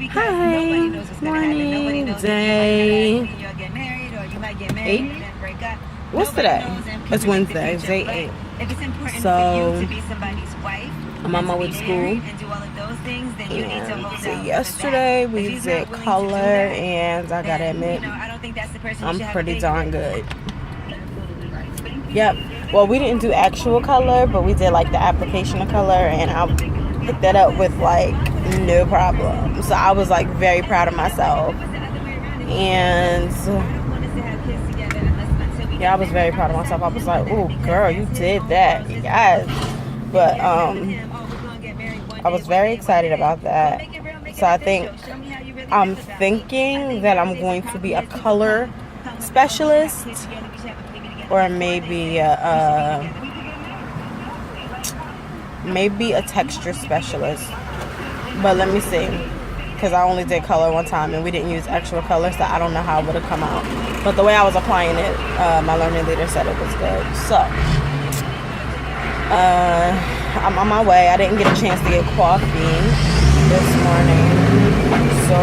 Hi, morning, day 8. What's today? It's Wednesday, it's day 8. So, I'm on my way to school. And yesterday we did color, and I gotta admit, I'm pretty darn good. Yep. Well, we didn't do actual color, but we did like the application of color, and I picked that up with like no problem. So I was like very proud of myself, and yeah, I was very proud of myself. I was like, oh girl, you did that, yes. But I was very excited about that. So I'm thinking that I'm going to be a color specialist, or maybe a texture specialist. But let me see, because I only did color one time and we didn't use actual color, so I don't know how it would have come out. But the way I was applying it, my learning leader said it was good. So I'm on my way. I didn't get a chance to get coffee this morning, so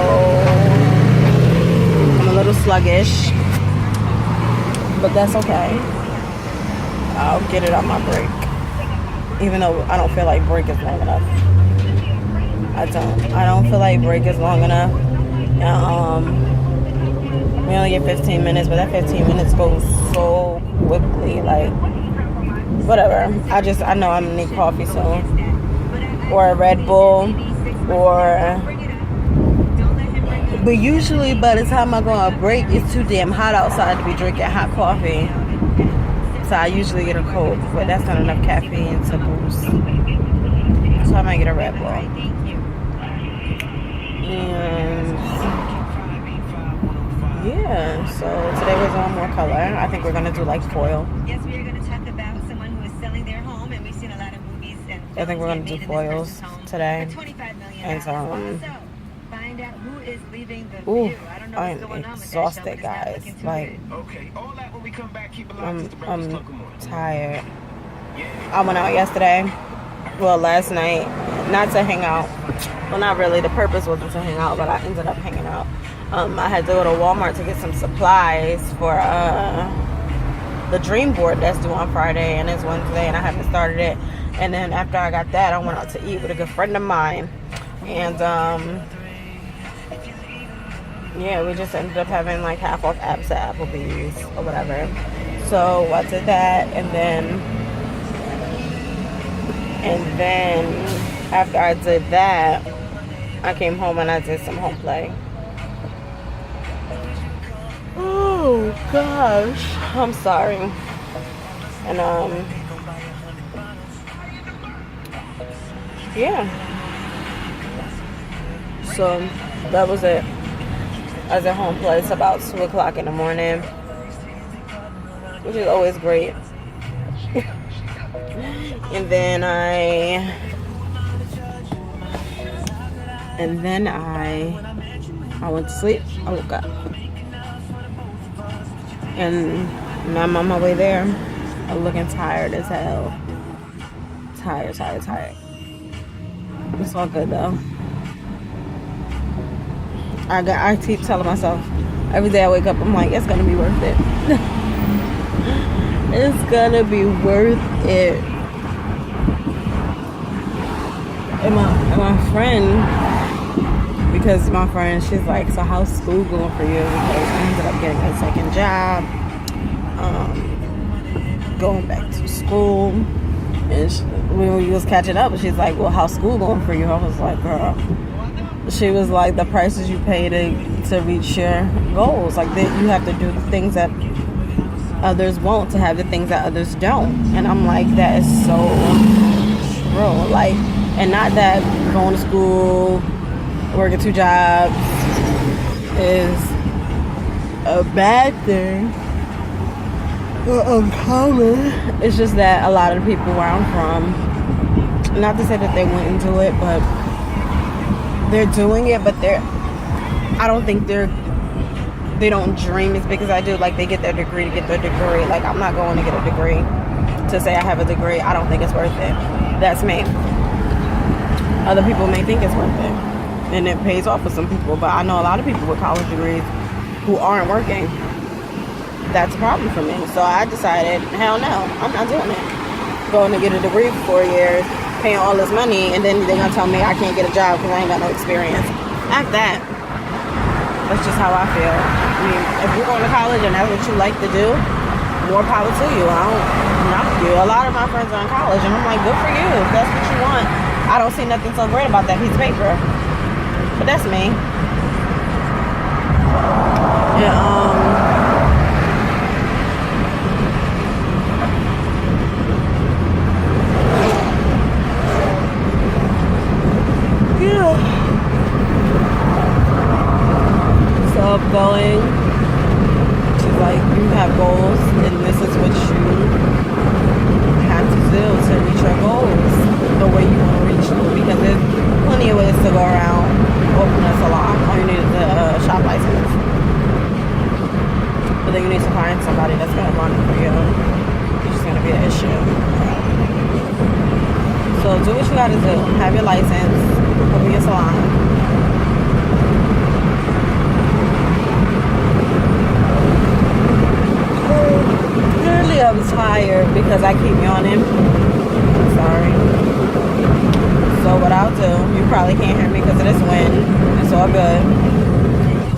I'm a little sluggish, but that's okay. I'll get it on my break, even though I don't feel like break is long enough. I don't feel like break is long enough. We only get 15 minutes, but that 15 minutes goes so quickly. Like, whatever. I know I'm gonna need coffee soon, or a Red Bull, but usually by the time I go on a break, it's too damn hot outside to be drinking hot coffee. So I usually get a Coke, but that's not enough caffeine to boost. So I might get a Red Bull. And yeah, so today we're doing more color. I think we're gonna do like foil. Yes, we are gonna talk about someone who is selling their home, and we've seen a lot of movies. And I think we're gonna do foils today. And find out who is leaving the view. I don't know what's going on, exhausted, guys. Like, I'm tired. I went out yesterday. Well, last night, not to hang out. Well, not really. The purpose wasn't to hang out, but I ended up hanging out. I had to go to Walmart to get some supplies for the dream board that's due on Friday, and it's Wednesday, and I haven't started it. And then after I got that, I went out to eat with a good friend of mine, and yeah, we just ended up having like half off apps at Applebee's or whatever. So I did that, and then after I did that, I came home and I did some home play. Oh gosh, I'm sorry. And yeah. So that was it. I was at home play. It's about 2 o'clock in the morning, which is always great. And then I went to sleep. I woke up, and now I'm on my way there. I'm looking tired as hell. Tired. It's all good though. I keep telling myself every day I wake up, I'm like, it's gonna be worth it. It's gonna be worth it. And my friend, because my friend, she's like, so how's school going for you? Because I ended up getting a second job, going back to school, and when we was catching up, she's like, well, how's school going for you? I was like, girl, she was like, the prices you pay to reach your goals, like that, you have to do the things that others won't to have the things that others don't. And I'm like, that is so true. Like, and not that going to school, working 2 jobs is a bad thing or uncommon. It's just that a lot of the people where I'm from, not to say that they wouldn't do it, but they're doing it, but I don't think they don't dream as big as I do. Like, they get their degree to get their degree. Like, I'm not going to get a degree to say I have a degree. I don't think it's worth it. That's me. Other people may think it's worth it. and it pays off for some people. But I know a lot of people with college degrees who aren't working. That's a problem for me. So I decided, hell no, I'm not doing it. Going to get a degree for 4 years, paying all this money, and then they're gonna tell me I can't get a job because I ain't got no experience. Act that. That's just how I feel. I mean, if you're going to college and that's what you like to do, more power to you. I don't knock you. A lot of my friends are in college, and I'm like, good for you. If that's what you want. I don't see nothing so great about that piece of paper. But that's me. Yeah, so I'm going to, like, you have goals, and this is what you have to do to reach your goals the way you want to reach them, because there's plenty of ways to go around open a salon. All you need is a shop license, but then you need to find somebody that's going to run it for you, which is going to be an issue. So do what you got to do. Have your license, open your salon. Clearly I'm tired because I keep yawning. I'm sorry. So what I'll do, you probably can't hear me because of this wind. It's all good.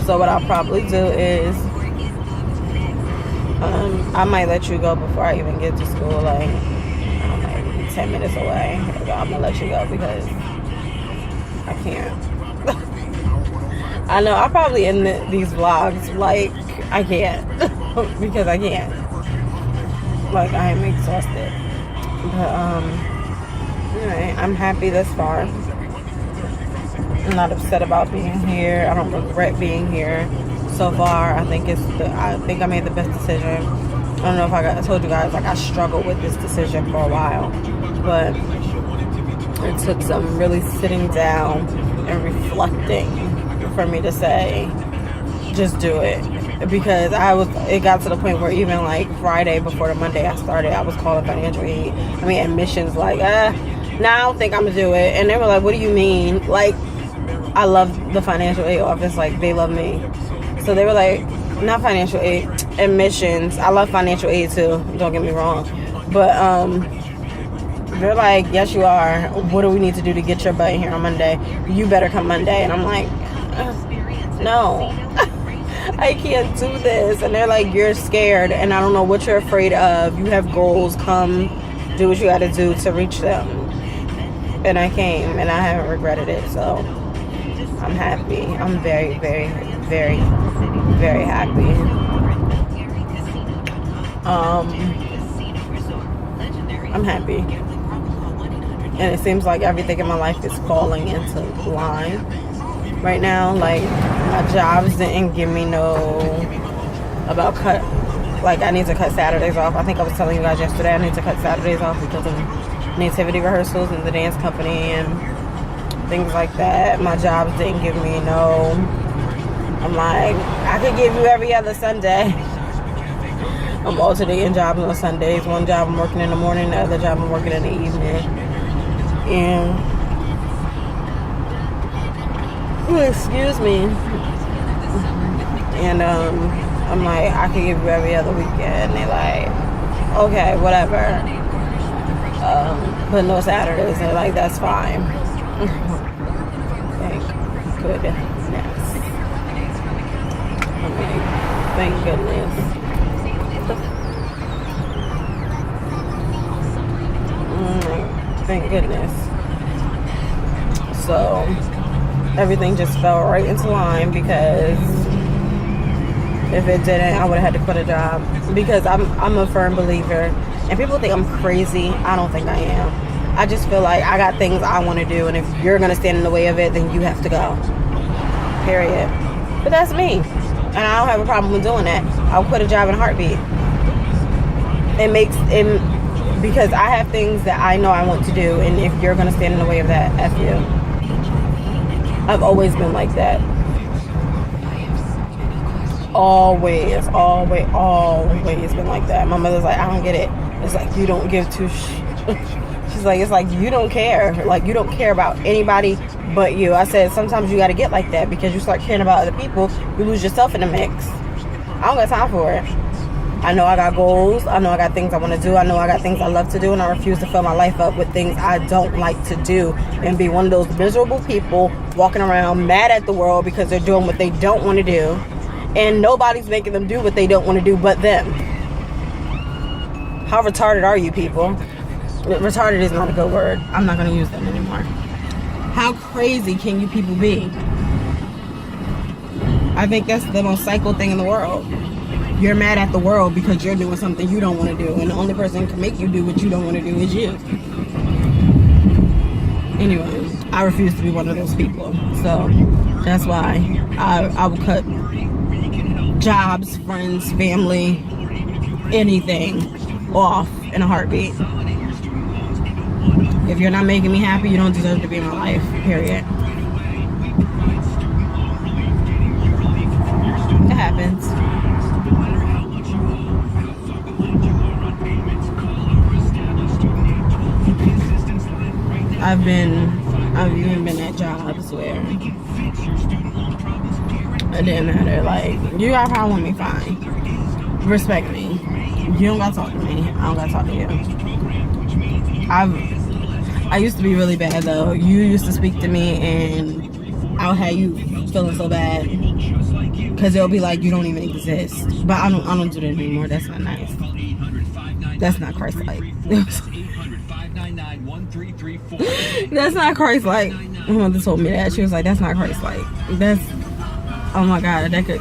So what I'll probably do is I might let you go before I even get to school. Like, I don't know, 10 minutes away. I'm gonna let you go because I can't. I know I probably end these vlogs like I can't because I can't. Like, I am exhausted. But anyway, I'm happy thus far. I'm not upset about being here. I don't regret being here so far. I think I made the best decision. I don't know if I told you guys, like, I struggled with this decision for a while, but it took some really sitting down and reflecting for me to say, just do it. Because it got to the point where even like Friday before the Monday I started, I was calling financial aid. I mean, admissions, like, nah, I don't think I'm gonna do it. And they were like, what do you mean? Like, I love the financial aid office, like, they love me. So they were like, not financial aid, admissions. I love financial aid too, don't get me wrong. But they're like, yes you are. What do we need to do to get your butt in here on Monday? You better come Monday. And I'm like, no. I can't do this. And they're like, you're scared and I don't know what you're afraid of. You have goals. Come do what you got to do to reach them. And I came and I haven't regretted it. So I'm happy. I'm very, very, very, very happy. I'm happy. And it seems like everything in my life is falling into line right now. Like, my jobs didn't give me I need to cut Saturdays off. I think I was telling you guys yesterday I need to cut Saturdays off because of nativity rehearsals and the dance company and things like that. My jobs didn't give me I'm like, I could give you every other Sunday. I'm alternating jobs on Sundays. One job I'm working in the morning, the other job I'm working in the evening. And excuse me. And I'm like, I could give you every other weekend. They're like, okay, whatever. But no Saturdays. They're like, that's fine. Thank goodness. I'm like, thank goodness. Thank goodness. So everything just fell right into line, because if it didn't, I would have had to quit a job, because I'm a firm believer, and people think I'm crazy. I don't think I am. I just feel like I got things I want to do, and if you're going to stand in the way of it, then you have to go. Period. But that's me, and I don't have a problem with doing that. I'll quit a job in a heartbeat. Because I have things that I know I want to do, and if you're going to stand in the way of that, F you. I've always been like that. Always been like that. My mother's like, I don't get it. It's like, you don't give two she's like, it's like, you don't care. Like, you don't care about anybody but you. I said sometimes you got to get like that because you start caring about other people, you lose yourself in the mix. I don't got time for it. I know I got goals. I know I got things I want to do. I know I got things I love to do, and I refuse to fill my life up with things I don't like to do and be one of those miserable people walking around mad at the world because they're doing what they don't want to do, and nobody's making them do what they don't want to do but them. How retarded are you people? Retarded is not a good word. I'm not going to use that anymore. How crazy can you people be? I think that's the most psycho thing in the world. You're mad at the world because you're doing something you don't want to do, and the only person who can make you do what you don't want to do is you. Anyway, I refuse to be one of those people. So that's why I will cut jobs, friends, family, anything off in a heartbeat. If you're not making me happy, you don't deserve to be in my life, period. It happens. I've even been at jobs where it didn't matter. Like, you got a problem with me, fine. Respect me. You don't gotta talk to me. I don't gotta talk to you. I used to be really bad though. You used to speak to me and I'll have you feeling so bad because they'll be like, you don't even exist. But I don't do that anymore. That's not nice. That's not Christ-like. That's not Christ-like. My mother told me that. She was like, that's not Christ-like. That's, oh my God, that could,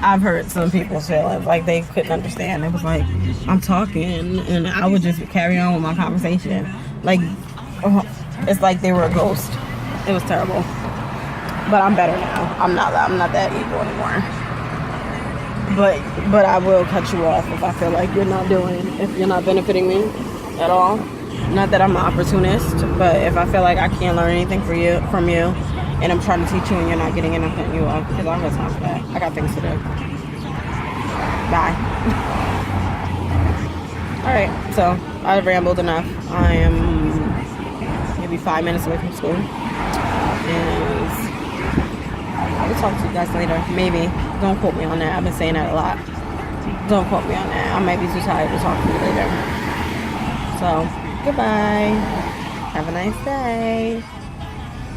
I've heard some people's feelings, like they couldn't understand. It was like, I'm talking and I would just carry on with my conversation. Like, it's like they were a ghost. It was terrible. But I'm better now. I'm not that evil anymore. But I will cut you off if I feel like you're not benefiting me at all. Not that I'm an opportunist, but if I feel like I can't learn anything from you, and I'm trying to teach you and you're not getting it, I'm cutting you off because I don't have time for that. I got things to do. Bye. Alright, so I rambled enough. I am maybe 5 minutes away from school. And I will talk to you guys later. Maybe. Don't quote me on that. I've been saying that a lot. Don't quote me on that. I might be too tired to talk to you later. So, goodbye. Have a nice day.